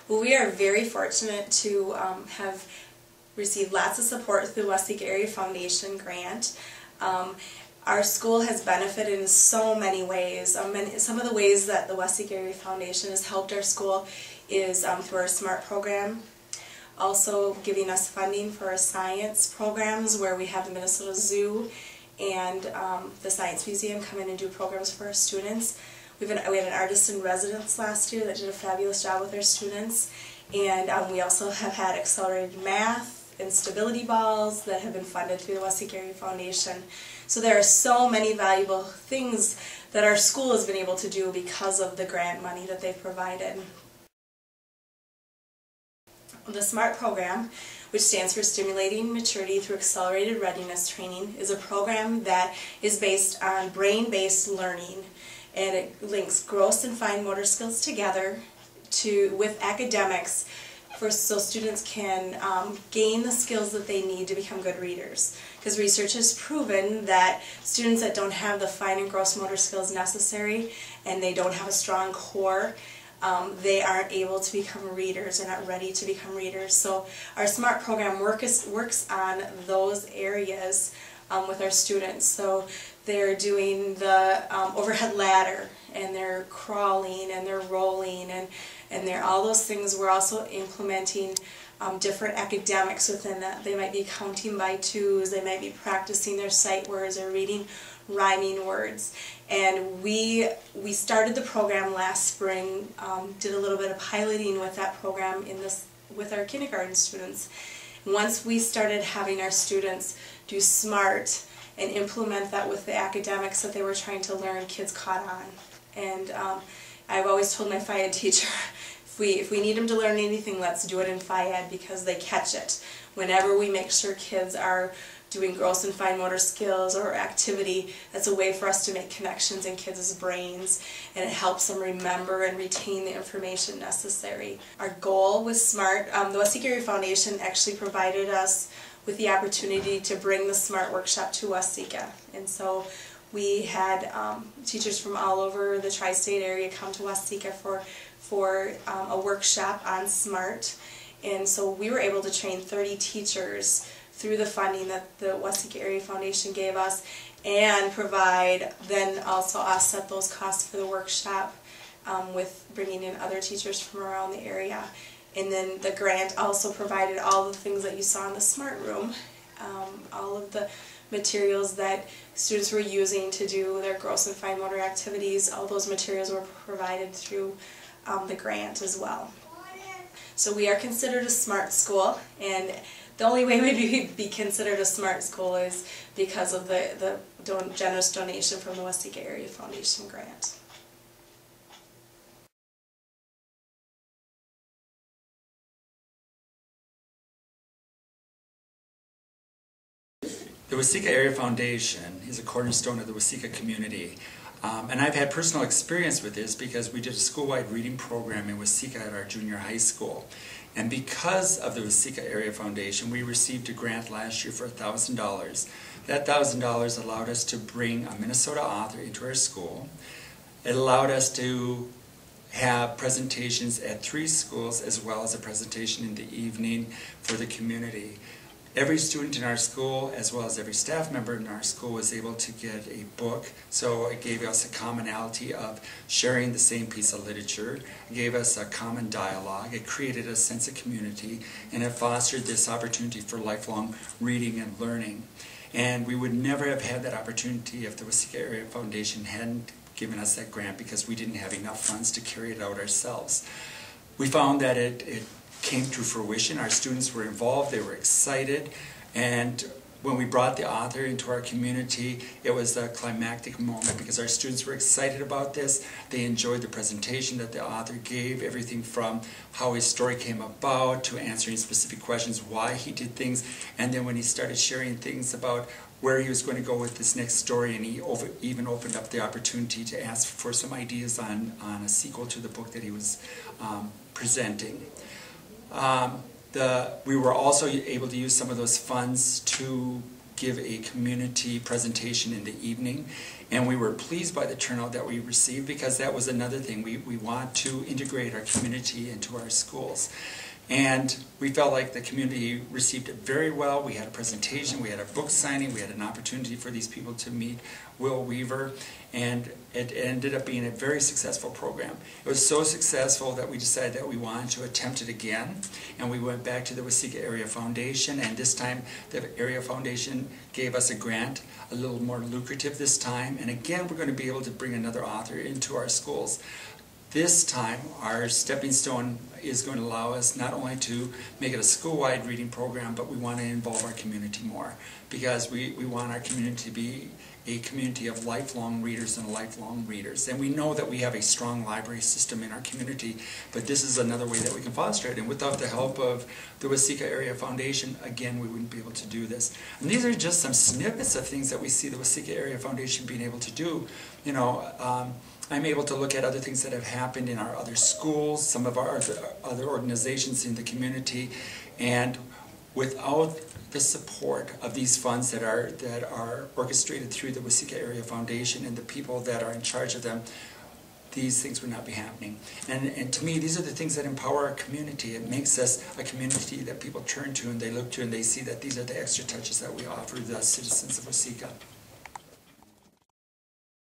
Well, we are very fortunate to have received lots of support through the Waseca Area Foundation grant. Our school has benefited in so many ways. Some of the ways that the Waseca Area Foundation has helped our school is through our SMART program, also giving us funding for our science programs where we have the Minnesota Zoo and the Science Museum come in and do programs for our students. We had an artist in residence last year that did a fabulous job with our students, and we also have had accelerated math and stability balls that have been funded through the Waseca Area Foundation. So there are so many valuable things that our school has been able to do because of the grant money that they've provided. The SMART program, which stands for Stimulating Maturity Through Accelerated Readiness Training, is a program that is based on brain-based learning, and it links gross and fine motor skills together with academics so students can gain the skills that they need to become good readers. Because research has proven that students that don't have the fine and gross motor skills necessary and they don't have a strong core, they aren't able to become readers. They're not ready to become readers. So our SMART program works on those areas with our students. So they're doing the overhead ladder, and they're crawling, and they're rolling, and they're all those things. We're also implementing different academics within that. They might be counting by twos, they might be practicing their sight words or reading rhyming words. And we started the program last spring, did a little bit of piloting with that program with our kindergarten students. Once we started having our students do SMART and implement that with the academics that they were trying to learn, kids caught on. And I've always told my Phi Ed teacher, if we need them to learn anything, let's do it in Phi Ed, because they catch it. Whenever we make sure kids are doing gross and fine motor skills or activity, that's a way for us to make connections in kids' brains, and it helps them remember and retain the information necessary. Our goal with SMART, the Waseca Area Foundation actually provided us with the opportunity to bring the SMART workshop to Waseca. And so we had teachers from all over the tri-state area come to Waseca for a workshop on SMART. And so we were able to train 30 teachers through the funding that the Waseca Area Foundation gave us, and then also offset those costs for the workshop with bringing in other teachers from around the area. And then the grant also provided all the things that you saw in the SMART room, all of the materials that students were using to do their gross and fine motor activities. All those materials were provided through the grant as well. So we are considered a SMART school, and the only way we'd be considered a SMART school is because of the generous donation from the Waseca Area Foundation grant. The Waseca Area Foundation is a cornerstone of the Waseca community. And I've had personal experience with this because we did a school-wide reading program in Waseca at our junior high school. And because of the Waseca Area Foundation, we received a grant last year for $1,000. That $1,000 allowed us to bring a Minnesota author into our school. It allowed us to have presentations at 3 schools, as well as a presentation in the evening for the community. Every student in our school, as well as every staff member in our school, was able to get a book. So it gave us a commonality of sharing the same piece of literature. It gave us a common dialogue. It created a sense of community, and it fostered this opportunity for lifelong reading and learning. And we would never have had that opportunity if the Waseca Area Foundation hadn't given us that grant, because we didn't have enough funds to carry it out ourselves. We found that it came to fruition. Our students were involved, they were excited, and when we brought the author into our community, it was a climactic moment because our students were excited about this. They enjoyed the presentation that the author gave, everything from how his story came about to answering specific questions, why he did things, and then when he started sharing things about where he was going to go with this next story, and he even opened up the opportunity to ask for some ideas on a sequel to the book that he was presenting. We were also able to use some of those funds to give a community presentation in the evening, and we were pleased by the turnout that we received, because that was another thing. We want to integrate our community into our schools. And we felt like the community received it very well. We had a presentation, we had a book signing, we had an opportunity for these people to meet Will Weaver, and it ended up being a very successful program. It was so successful that we decided that we wanted to attempt it again, and we went back to the Waseca Area Foundation, and this time the Area Foundation gave us a grant, a little more lucrative this time, and again we're going to be able to bring another author into our schools. This time, our stepping stone is going to allow us not only to make it a school-wide reading program, but we want to involve our community more, because we want our community to be a community of lifelong readers and lifelong readers. And we know that we have a strong library system in our community, but this is another way that we can foster it. And without the help of the Waseca Area Foundation, again, we wouldn't be able to do this. And these are just some snippets of things that we see the Waseca Area Foundation being able to do. You know, I'm able to look at other things that have happened in our other schools, some of our other organizations in the community, and without the support of these funds that are orchestrated through the Waseca Area Foundation and the people that are in charge of them, these things would not be happening. And to me, these are the things that empower our community. It makes us a community that people turn to and they look to, and they see that these are the extra touches that we offer the citizens of Waseca.